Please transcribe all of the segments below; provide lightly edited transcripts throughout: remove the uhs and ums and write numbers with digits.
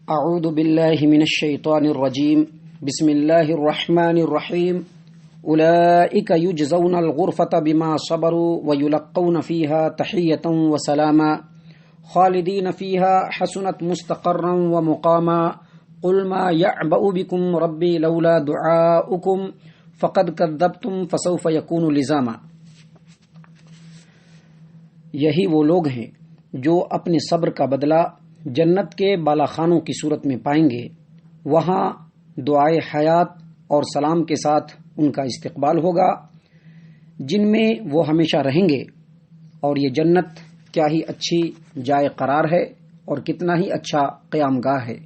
اعوذ باللہ من الشیطان الرجیم بسم اللہ الرحمن الرحیم اولئک یجزون الغرفة بما صبروا ویلقون فیها تحیۃ وسلاما خالدین فیها حسنت مستقرا ومقاما قل ما یعبأ بکم ربی لولا دعاؤکم فقد کذبتم فسوف یکون لزاما۔ یہی وہ لوگ ہیں جو اپنے صبر کا بدلہ جنت کے بالا خانوں کی صورت میں پائیں گے، وہاں دعائے حیات اور سلام کے ساتھ ان کا استقبال ہوگا، جن میں وہ ہمیشہ رہیں گے، اور یہ جنت کیا ہی اچھی جائے قرار ہے اور کتنا ہی اچھا قیام گاہ ہے۔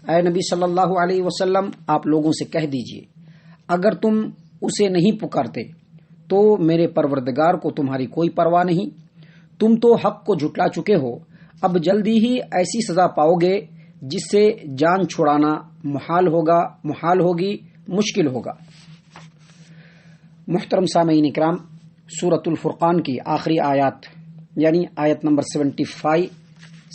اے نبی صلی اللہ علیہ وسلم، آپ لوگوں سے کہہ دیجئے اگر تم اسے نہیں پکارتے تو میرے پروردگار کو تمہاری کوئی پرواہ نہیں، تم تو حق کو جھٹلا چکے ہو، اب جلدی ہی ایسی سزا پاؤ گے جس سے جان چھڑانا محال ہوگی، مشکل ہوگا۔ محترم سامعین اکرام، سورۃ الفرقان کی آخری آیات یعنی آیت نمبر 75،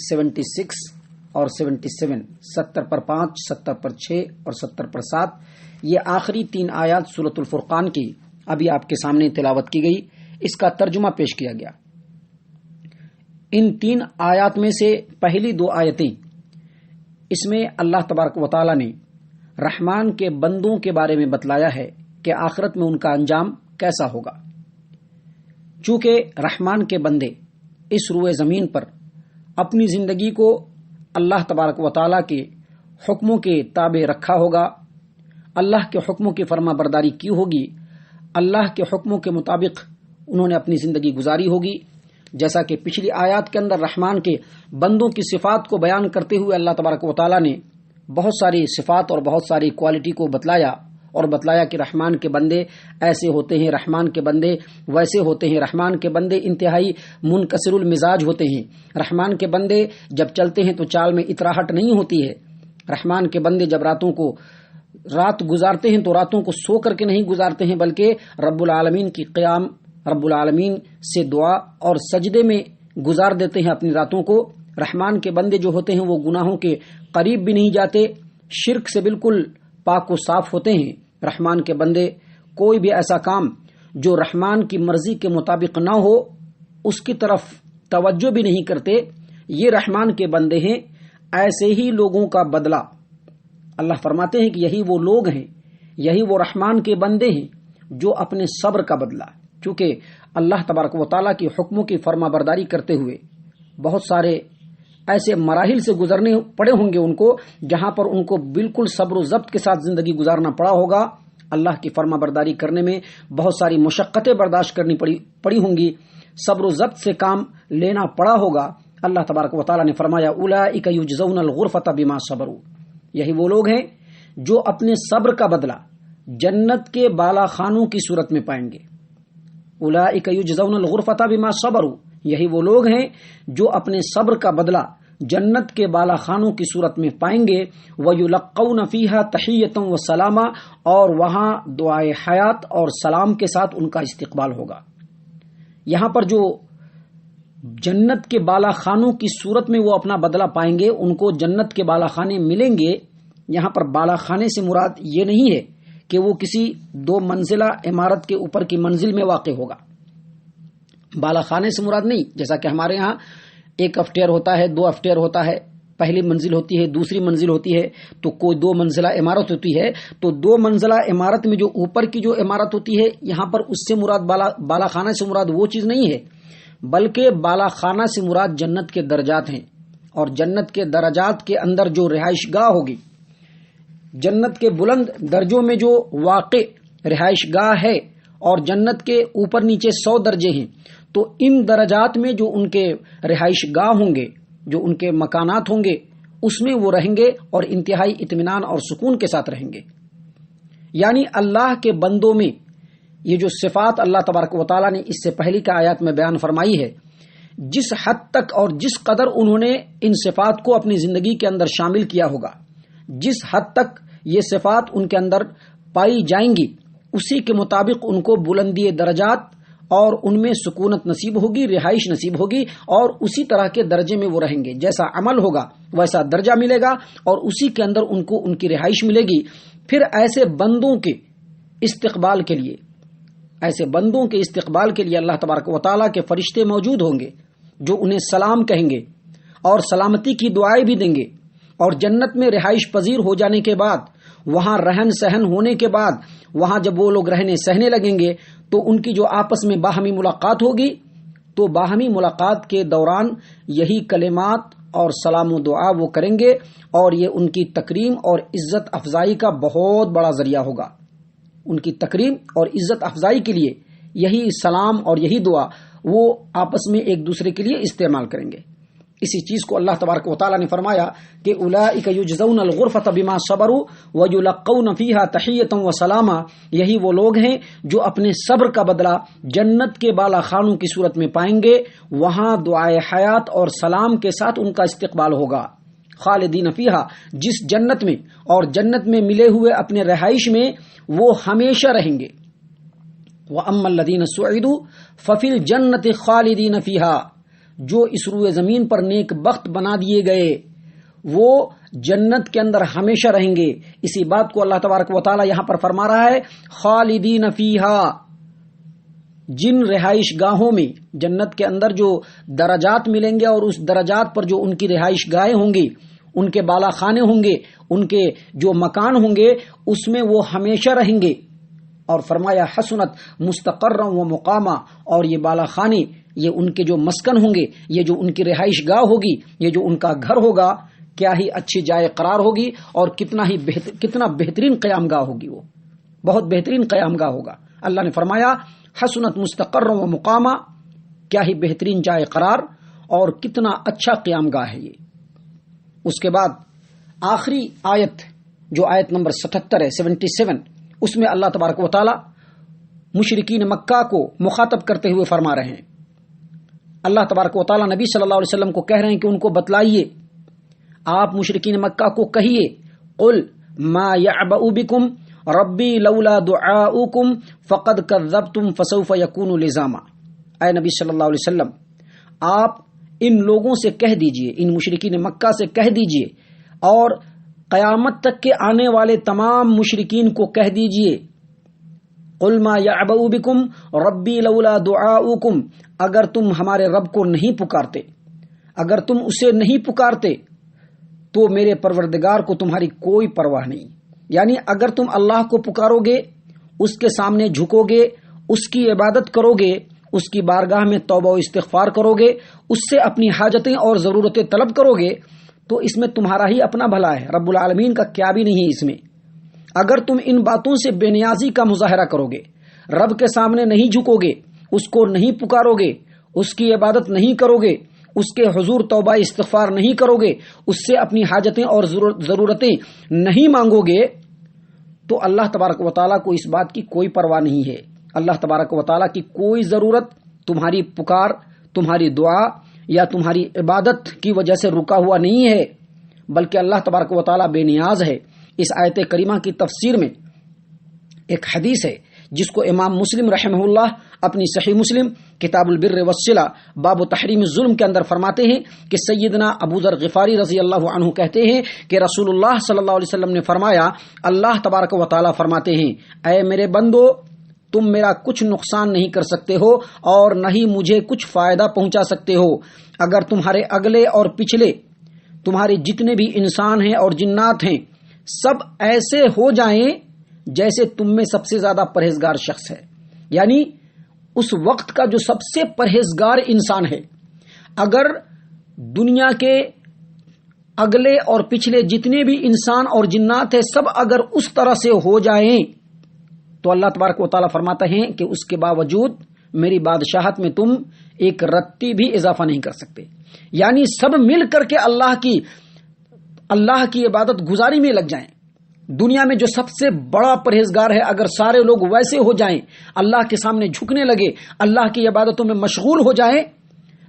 76 اور 77، 70 پر 5، 70 پر 6 اور 70 پر 7، یہ آخری 3 آیات سورۃ الفرقان کی ابھی آپ کے سامنے تلاوت کی گئی، اس کا ترجمہ پیش کیا گیا۔ ان 3 آیات میں سے پہلی 2 آیتیں، اس میں اللہ تبارک و تعالی نے رحمان کے بندوں کے بارے میں بتلایا ہے کہ آخرت میں ان کا انجام کیسا ہوگا۔ چونکہ رحمان کے بندے اس روئے زمین پر اپنی زندگی کو اللہ تبارک و تعالی کے حکموں کے تابع رکھا ہوگا، اللہ کے حکموں کی فرما برداری کی ہوگی، اللہ کے حکموں کے مطابق انہوں نے اپنی زندگی گزاری ہوگی، جیسا کہ پچھلی آیات کے اندر رحمان کے بندوں کی صفات کو بیان کرتے ہوئے اللہ تبارک و تعالی نے بہت ساری صفات اور بہت ساری کوالٹی کو بتلایا کہ رحمان کے بندے ایسے ہوتے ہیں، رحمان کے بندے ویسے ہوتے ہیں، رحمان کے بندے انتہائی منکسر المزاج ہوتے ہیں، رحمان کے بندے جب چلتے ہیں تو چال میں اتراہٹ نہیں ہوتی ہے، رحمان کے بندے جب رات گزارتے ہیں تو راتوں کو سو کر کے نہیں گزارتے ہیں، بلکہ رب العالمین کی قیام، رب العالمین سے دعا اور سجدے میں گزار دیتے ہیں اپنی راتوں کو۔ رحمان کے بندے جو ہوتے ہیں وہ گناہوں کے قریب بھی نہیں جاتے، شرک سے بالکل پاک و صاف ہوتے ہیں۔ رحمان کے بندے کوئی بھی ایسا کام جو رحمان کی مرضی کے مطابق نہ ہو اس کی طرف توجہ بھی نہیں کرتے، یہ رحمان کے بندے ہیں۔ ایسے ہی لوگوں کا بدلہ اللہ فرماتے ہیں کہ یہی وہ لوگ ہیں، یہی وہ رحمان کے بندے ہیں جو اپنے صبر کا بدلہ، چونکہ اللہ تبارک و تعالیٰ کے حکموں کی فرما برداری کرتے ہوئے بہت سارے ایسے مراحل سے گزرنے پڑے ہوں گے ان کو، جہاں پر ان کو بالکل صبر و ضبط کے ساتھ زندگی گزارنا پڑا ہوگا، اللہ کی فرما برداری کرنے میں بہت ساری مشقتیں برداشت کرنی پڑی ہوں گی، صبر و ضبط سے کام لینا پڑا ہوگا۔ اللہ تبارک و تعالیٰ نے فرمایا اولئک یجزون الغرفۃ بما صبروا، یہی وہ لوگ ہیں جو اپنے صبر کا بدلہ جنت کے بالا خانوں کی صورت میں پائیں گے۔ اولئک یجزون الغرفۃ بما صبروا، یہی وہ لوگ ہیں جو اپنے صبر کا بدلہ جنت کے بالا خانوں کی صورت میں پائیں گے۔ وَيُلَقَّوْنَ فِيهَا تَحِيَّةً وَسَلَامًا، اور وہاں دعائے حیات اور سلام کے ساتھ ان کا استقبال ہوگا۔ یہاں پر جو جنت کے بالا خانوں کی صورت میں وہ اپنا بدلہ پائیں گے، ان کو جنت کے بالا خانے ملیں گے، یہاں پر بالا خانے سے مراد یہ نہیں ہے کہ وہ کسی 2 منزلہ عمارت کے اوپر کی منزل میں واقع ہوگا۔ بالا خانے سے مراد نہیں، جیسا کہ ہمارے ہاں 1 اپسٹیئر ہوتا ہے، 2 اپسٹیئر ہوتا ہے، پہلی منزل ہوتی ہے، دوسری منزل ہوتی ہے، تو کوئی 2 منزلہ عمارت ہوتی ہے، تو 2 منزلہ عمارت میں جو اوپر کی جو عمارت ہوتی ہے، یہاں پر اس سے مراد بالا خانہ سے مراد وہ چیز نہیں ہے، بلکہ بالا خانہ سے مراد جنت کے درجات ہیں، اور جنت کے درجات کے اندر جو رہائش گاہ ہوگی، جنت کے بلند درجوں میں جو واقع رہائش گاہ ہے، اور جنت کے اوپر نیچے 100 درجے ہیں، تو ان درجات میں جو ان کے رہائش گاہ ہوں گے، جو ان کے مکانات ہوں گے، اس میں وہ رہیں گے اور انتہائی اطمینان اور سکون کے ساتھ رہیں گے۔ یعنی اللہ کے بندوں میں یہ جو صفات اللہ تبارک و تعالیٰ نے اس سے پہلی کا آیات میں بیان فرمائی ہے، جس حد تک اور جس قدر انہوں نے ان صفات کو اپنی زندگی کے اندر شامل کیا ہوگا، جس حد تک یہ صفات ان کے اندر پائی جائیں گی، اسی کے مطابق ان کو بلندی درجات اور ان میں سکونت نصیب ہوگی، رہائش نصیب ہوگی، اور اسی طرح کے درجے میں وہ رہیں گے، جیسا عمل ہوگا ویسا درجہ ملے گا اور اسی کے اندر ان کو ان کی رہائش ملے گی۔ پھر ایسے بندوں کے استقبال کے لیے اللہ تبارک و تعالیٰ کے فرشتے موجود ہوں گے جو انہیں سلام کہیں گے اور سلامتی کی دعائیں بھی دیں گے، اور جنت میں رہائش پذیر ہو جانے کے بعد، وہاں رہن سہن ہونے کے بعد، وہاں جب وہ لوگ رہنے سہنے لگیں گے تو ان کی جو آپس میں باہمی ملاقات ہوگی، تو باہمی ملاقات کے دوران یہی کلمات اور سلام و دعا وہ کریں گے، اور یہ ان کی تکریم اور عزت افزائی کا بہت بڑا ذریعہ ہوگا۔ ان کی تکریم اور عزت افزائی کے لیے یہی سلام اور یہی دعا وہ آپس میں ایک دوسرے کے لیے استعمال کریں گے۔ اسی چیز کو اللہ تبارک و تعالیٰ نے فرمایا کہ اولئک یجزون الغرفۃ بما صبروا ویلقون فیہا تحیۃ وسلاما، یہی وہ لوگ ہیں جو اپنے صبر کا بدلہ جنت کے بالا خانوں کی صورت میں پائیں گے، وہاں دعائے حیات اور سلام کے ساتھ ان کا استقبال ہوگا۔ خالدین فیہا، جس جنت میں اور جنت میں ملے ہوئے اپنے رہائش میں وہ ہمیشہ رہیں گے۔ وَأَمَّا الَّذِينَ سُعِدُوا فَفِي الْجَنَّةِ خَالِدِينَ فِيهَا، جو اس روئے زمین پر نیک بخت بنا دیے گئے وہ جنت کے اندر ہمیشہ رہیں گے۔ اسی بات کو اللہ تبارک و تعالی یہاں پر فرما رہا ہے، خالدین فیہا، جن رہائش گاہوں میں جنت کے اندر جو درجات ملیں گے اور اس درجات پر جو ان کی رہائش گاہیں ہوں گی، ان کے بالا خانے ہوں گے، ان کے جو مکان ہوں گے، اس میں وہ ہمیشہ رہیں گے۔ اور فرمایا حسنت مستقرا و مقاما، اور یہ بالا خانے، یہ ان کے جو مسکن ہوں گے، یہ جو ان کی رہائش گاہ ہوگی، یہ جو ان کا گھر ہوگا، کیا ہی اچھی جائے قرار ہوگی، اور کتنا بہترین قیام گاہ ہوگی، وہ بہت بہترین قیام گاہ ہوگا۔ اللہ نے فرمایا حسنت مستقرا و مقاما، کیا ہی بہترین جائے قرار اور کتنا اچھا قیام گاہ ہے یہ۔ اس کے بعد آخری آیت جو آیت نمبر 77 ہے، 77، اس میں اللہ تبارک و تعالی مشرکین مکہ کو مخاطب کرتے ہوئے فرما رہے ہیں۔ اللہ تبارک و تعالی نبی صلی اللہ علیہ وسلم کو کہہ رہے ہیں کہ ان کو بتلائیے، آپ مشرکین مکہ کو کہیے، قل ما یعبأ بکم ربی لولا دعاؤکم فقد کذبتم فسوف یکون لزاما۔ اے نبی صلی اللہ علیہ وسلم، آپ ان لوگوں سے کہہ دیجئے، ان مشرکین مکہ سے کہہ دیجئے، اور قیامت تک کے آنے والے تمام مشرکین کو کہہ دیجئے، قل ما یعبأ بکم ربی لولا دعاؤکم، اگر تم ہمارے رب کو نہیں پکارتے، اگر تم اسے نہیں پکارتے تو میرے پروردگار کو تمہاری کوئی پرواہ نہیں۔ یعنی اگر تم اللہ کو پکارو گے، اس کے سامنے جھکو گے، اس کی عبادت کرو گے، اس کی بارگاہ میں توبہ و استغفار کرو گے، اس سے اپنی حاجتیں اور ضرورتیں طلب کرو گے، تو اس میں تمہارا ہی اپنا بھلا ہے، رب العالمین کا کیا بھی نہیں اس میں۔ اگر تم ان باتوں سے بے نیازی کا مظاہرہ کرو گے، رب کے سامنے نہیں جھکو گے، اس کو نہیں پکارو گے، اس کی عبادت نہیں کرو گے، اس کے حضور توبہ استغفار نہیں کرو گے، اس سے اپنی حاجتیں اور ضرورتیں نہیں مانگو گے، تو اللہ تبارک و تعالیٰ کو اس بات کی کوئی پرواہ نہیں ہے۔ اللہ تبارک و تعالیٰ کی کوئی ضرورت تمہاری پکار، تمہاری دعا یا تمہاری عبادت کی وجہ سے رکا ہوا نہیں ہے، بلکہ اللہ تبارک و تعالیٰ بے نیاز ہے۔ اس آیت کریمہ کی تفسیر میں ایک حدیث ہے جس کو امام مسلم رحمہ اللہ اپنی صحیح مسلم کتاب البر والصلہ باب تحریم الظلم کے اندر فرماتے ہیں کہ سیدنا ابو ذر غفاری رضی اللہ عنہ کہتے ہیں کہ رسول اللہ صلی اللہ علیہ وسلم نے فرمایا، اللہ تبارک و تعالیٰ فرماتے ہیں، اے میرے بندو، تم میرا کچھ نقصان نہیں کر سکتے ہو اور نہ ہی مجھے کچھ فائدہ پہنچا سکتے ہو، اگر تمہارے اگلے اور پچھلے، تمہارے جتنے بھی انسان ہیں اور جنات ہیں، سب ایسے ہو جائیں جیسے تم میں سب سے زیادہ پرہیزگار شخص ہے۔ یعنی اس وقت کا جو سب سے پرہیزگار انسان ہے، اگر دنیا کے اگلے اور پچھلے جتنے بھی انسان اور جنات ہیں، سب اگر اس طرح سے ہو جائیں، تو اللہ تبارک و تعالیٰ فرماتا ہے کہ اس کے باوجود میری بادشاہت میں تم ایک رتی بھی اضافہ نہیں کر سکتے۔ یعنی سب مل کر کے اللہ کی عبادت گزاری میں لگ جائیں، دنیا میں جو سب سے بڑا پرہیزگار ہے، اگر سارے لوگ ویسے ہو جائیں، اللہ کے سامنے جھکنے لگے، اللہ کی عبادتوں میں مشغول ہو جائیں،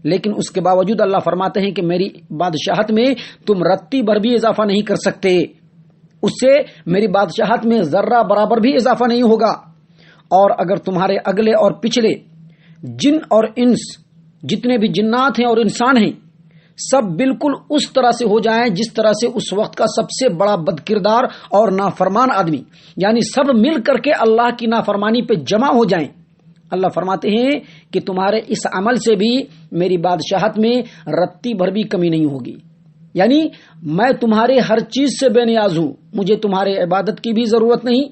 لیکن اس کے باوجود اللہ فرماتے ہیں کہ میری بادشاہت میں تم رتی بھر بھی اضافہ نہیں کر سکتے، اس سے میری بادشاہت میں ذرہ برابر بھی اضافہ نہیں ہوگا۔ اور اگر تمہارے اگلے اور پچھلے جن اور انس، جتنے بھی جنات ہیں اور انسان ہیں، سب بالکل اس طرح سے ہو جائیں جس طرح سے اس وقت کا سب سے بڑا بد کردار اور نافرمان آدمی، یعنی سب مل کر کے اللہ کی نافرمانی پہ جمع ہو جائیں۔ اللہ فرماتے ہیں کہ تمہارے اس عمل سے بھی میری بادشاہت میں رتی بھر بھی کمی نہیں ہوگی، یعنی میں تمہارے ہر چیز سے بے نیاز ہوں، مجھے تمہارے عبادت کی بھی ضرورت نہیں،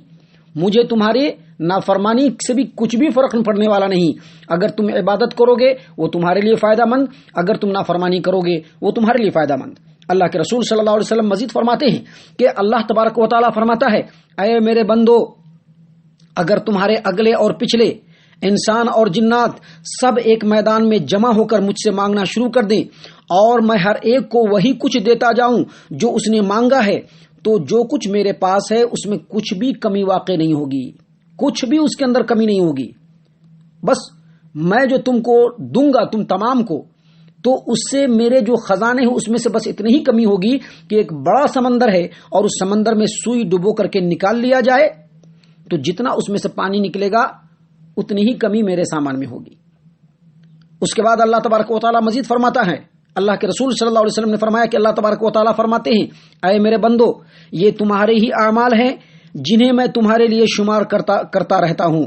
مجھے تمہارے نافرمانی سے بھی کچھ بھی فرق پڑنے والا نہیں۔ اگر تم عبادت کرو گے وہ تمہارے لیے فائدہ مند، اگر تم نافرمانی کرو گے وہ تمہارے لیے فائدہ مند۔ اللہ کے رسول صلی اللہ علیہ وسلم مزید فرماتے ہیں کہ اللہ تبارک و تعالیٰ فرماتا ہے، اے میرے بندو، اگر تمہارے اگلے اور پچھلے انسان اور جنات سب ایک میدان میں جمع ہو کر مجھ سے مانگنا شروع کر دیں اور میں ہر ایک کو وہی کچھ دیتا جاؤں جو اس نے مانگا ہے، تو جو کچھ میرے پاس ہے اس میں کچھ بھی کمی واقع نہیں ہوگی، کچھ بھی اس کے اندر کمی نہیں ہوگی۔ بس میں جو تم کو دوں گا تم تمام کو، تو اس سے میرے جو خزانے ہیں اس میں سے بس اتنی ہی کمی ہوگی کہ ایک بڑا سمندر ہے اور اس سمندر میں سوئی ڈبو کر کے نکال لیا جائے تو جتنا اس میں سے پانی نکلے گا اتنی ہی کمی میرے سامان میں ہوگی۔ اس کے بعد اللہ تبارک و تعالیٰ مزید فرماتا ہے، اللہ کے رسول صلی اللہ علیہ وسلم نے فرمایا کہ اللہ تبارک و تعالیٰ فرماتے ہیں، اے میرے بندو، یہ تمہارے ہی اعمال ہیں جنہیں میں تمہارے لیے شمار کرتا رہتا ہوں،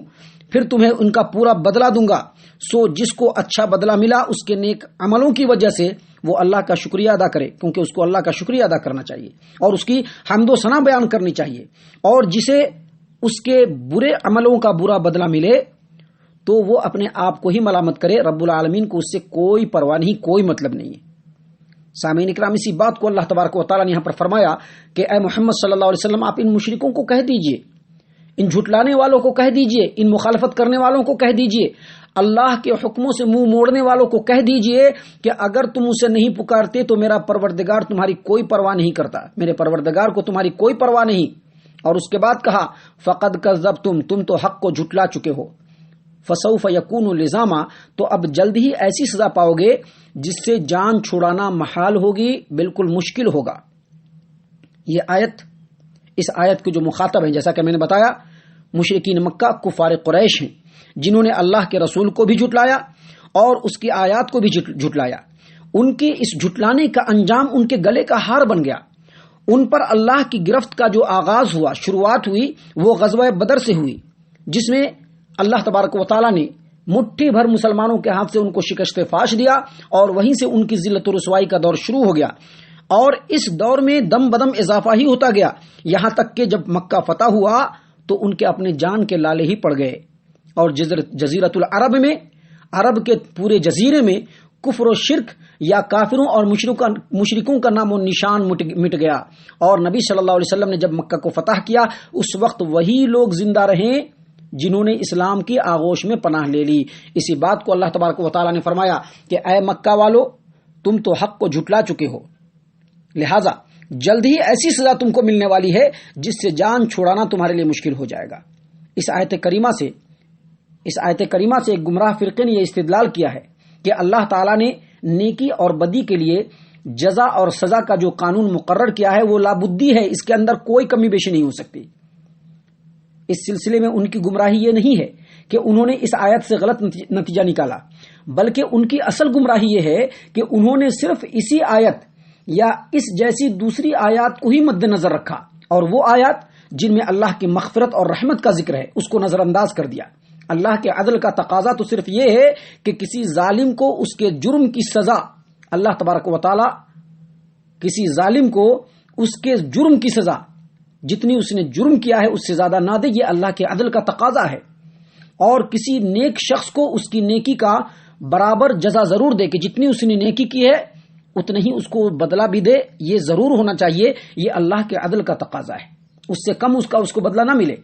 پھر تمہیں ان کا پورا بدلہ دوں گا۔ سو جس کو اچھا بدلہ ملا اس کے نیک عملوں کی وجہ سے وہ اللہ کا شکریہ ادا کرے، کیونکہ اس کو اللہ کا شکریہ ادا کرنا چاہیے اور اس کی حمد و ثنا بیان کرنی چاہیے، اور جسے اس کے برے عملوں کا برا بدلہ ملے تو وہ اپنے آپ کو ہی ملامت کرے، رب العالمین کو اس سے کوئی پرواہ نہیں، کوئی مطلب نہیں ہے۔ سامعین اکرام، اسی بات کو اللہ تبارک و تعالیٰ نے یہاں پر فرمایا کہ اے محمد صلی اللہ علیہ وسلم، آپ ان مشرکوں کو کہہ دیجئے، ان جھٹلانے والوں کو کہہ دیجئے، ان مخالفت کرنے والوں کو کہہ دیجئے، اللہ کے حکموں سے منہ موڑنے والوں کو کہہ دیجئے کہ اگر تم اسے نہیں پکارتے تو میرا پروردگار تمہاری کوئی پرواہ نہیں کرتا، میرے پروردگار کو تمہاری کوئی پرواہ نہیں۔ اور اس کے بعد کہا فقد کذبتم، تم تو حق کو جھٹلا چکے ہو، فسوف یکون لزاما، تو اب جلد ہی ایسی سزا پاؤ گے جس سے جان چھڑانا محال ہوگی، بالکل مشکل ہوگا۔ یہ آیت، اس آیت کے جو مخاطب ہیں جیسا کہ میں نے بتایا مشرکین مکہ کفار قریش ہیں، جنہوں نے اللہ کے رسول کو بھی جھٹلایا اور اس کی آیات کو بھی جھٹلایا۔ ان کے اس جھٹلانے کا انجام ان کے گلے کا ہار بن گیا۔ ان پر اللہ کی گرفت کا جو آغاز ہوا، شروعات ہوئی، وہ غزوہ بدر سے ہوئی، جس میں اللہ تبارک و تعالیٰ نے مٹھی بھر مسلمانوں کے ہاتھ سے ان کو شکست فاش دیا اور وہیں سے ان کی ذلت و رسوائی کا دور شروع ہو گیا، اور اس دور میں دم بدم اضافہ ہی ہوتا گیا، یہاں تک کہ جب مکہ فتح ہوا تو ان کے اپنے جان کے لالے ہی پڑ گئے، اور جزیرت العرب میں، عرب کے پورے جزیرے میں کفر و شرک یا کافروں اور مشرکوں کا نام و نشان مٹ گیا، اور نبی صلی اللہ علیہ وسلم نے جب مکہ کو فتح کیا اس وقت وہی لوگ زندہ رہے جنہوں نے اسلام کی آغوش میں پناہ لے لی۔ اسی بات کو اللہ تبارک و تعالیٰ نے فرمایا کہ اے مکہ والو، تم تو حق کو جھٹلا چکے ہو، لہذا جلد ہی ایسی سزا تم کو ملنے والی ہے جس سے جان چھڑانا تمہارے لیے مشکل ہو جائے گا۔ اس آیت کریمہ سے ایک گمراہ فرقے نے یہ استدلال کیا ہے کہ اللہ تعالیٰ نے نیکی اور بدی کے لیے جزا اور سزا کا جو قانون مقرر کیا ہے وہ لابدی ہے، اس کے اندر کوئی کمی بیشی نہیں ہو سکتی۔ اس سلسلے میں ان کی گمراہی یہ نہیں ہے کہ انہوں نے اس آیت سے غلط نتیجہ نکالا، بلکہ ان کی اصل گمراہی یہ ہے کہ انہوں نے صرف اسی آیت یا اس جیسی دوسری آیات کو ہی مد نظر رکھا، اور وہ آیات جن میں اللہ کی مغفرت اور رحمت کا ذکر ہے اس کو نظر انداز کر دیا۔ اللہ کے عدل کا تقاضا تو صرف یہ ہے کہ کسی ظالم کو اس کے جرم کی سزا، اللہ تبارک و تعالی کسی ظالم کو اس کے جرم کی سزا جتنی اس نے جرم کیا ہے اس سے زیادہ نہ دے، یہ اللہ کے عدل کا تقاضا ہے، اور کسی نیک شخص کو اس کی نیکی کا برابر جزا ضرور دے کہ جتنی اس نے نیکی کی ہے اتنا ہی اس کو بدلہ بھی دے، یہ ضرور ہونا چاہیے، یہ اللہ کے عدل کا تقاضا ہے، اس سے کم اس کو بدلہ نہ ملے۔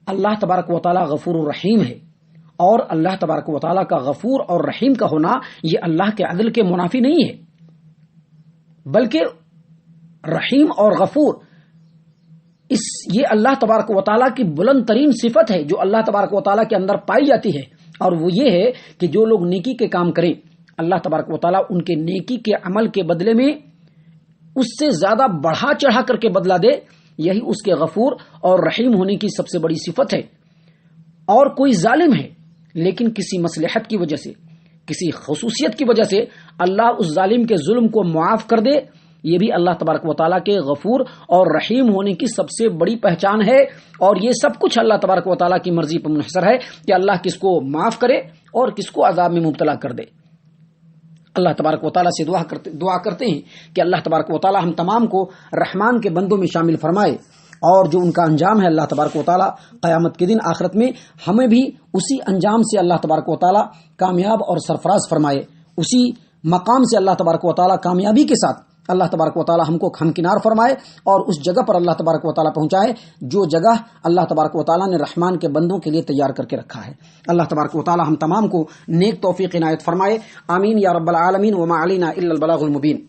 اللہ تبارک و تعالی غفور الرحیم ہے، اور اللہ تبارک و تعالی کا غفور اور رحیم کا ہونا یہ اللہ کے عدل کے منافی نہیں ہے، بلکہ رحیم اور غفور یہ اللہ تبارک و تعالیٰ کی بلند ترین صفت ہے جو اللہ تبارک و تعالیٰ کے اندر پائی جاتی ہے، اور وہ یہ ہے کہ جو لوگ نیکی کے کام کریں اللہ تبارک و تعالیٰ ان کے نیکی کے عمل کے بدلے میں اس سے زیادہ بڑھا چڑھا کر کے بدلہ دے، یہی اس کے غفور اور رحیم ہونے کی سب سے بڑی صفت ہے۔ اور کوئی ظالم ہے لیکن کسی مصلحت کی وجہ سے، کسی خصوصیت کی وجہ سے اللہ اس ظالم کے ظلم کو معاف کر دے، یہ بھی اللہ تبارک و تعالیٰ کے غفور اور رحیم ہونے کی سب سے بڑی پہچان ہے۔ اور یہ سب کچھ اللہ تبارک و تعالیٰ کی مرضی پر منحصر ہے کہ اللہ کس کو معاف کرے اور کس کو عذاب میں مبتلا کر دے۔ اللہ تبارک و تعالیٰ سے دعا کرتے ہیں کہ اللہ تبارک و تعالیٰ ہم تمام کو رحمان کے بندوں میں شامل فرمائے، اور جو ان کا انجام ہے اللہ تبارک و تعالیٰ قیامت کے دن آخرت میں ہمیں بھی اسی انجام سے اللہ تبارک و تعالیٰ کامیاب اور سرفراز فرمائے، اسی مقام سے اللہ تبارک و تعالیٰ کامیابی کے ساتھ اللہ تبارک و تعالیٰ ہم کو ہمکنار فرمائے اور اس جگہ پر اللہ تبارک و تعالیٰ پہنچائے جو جگہ اللہ تبارک و تعالیٰ نے رحمان کے بندوں کے لیے تیار کر کے رکھا ہے۔ اللہ تبارک و تعالیٰ ہم تمام کو نیک توفیق عنایت فرمائے، آمین یا رب العالمین، وما علینا الا البلاغ المبین۔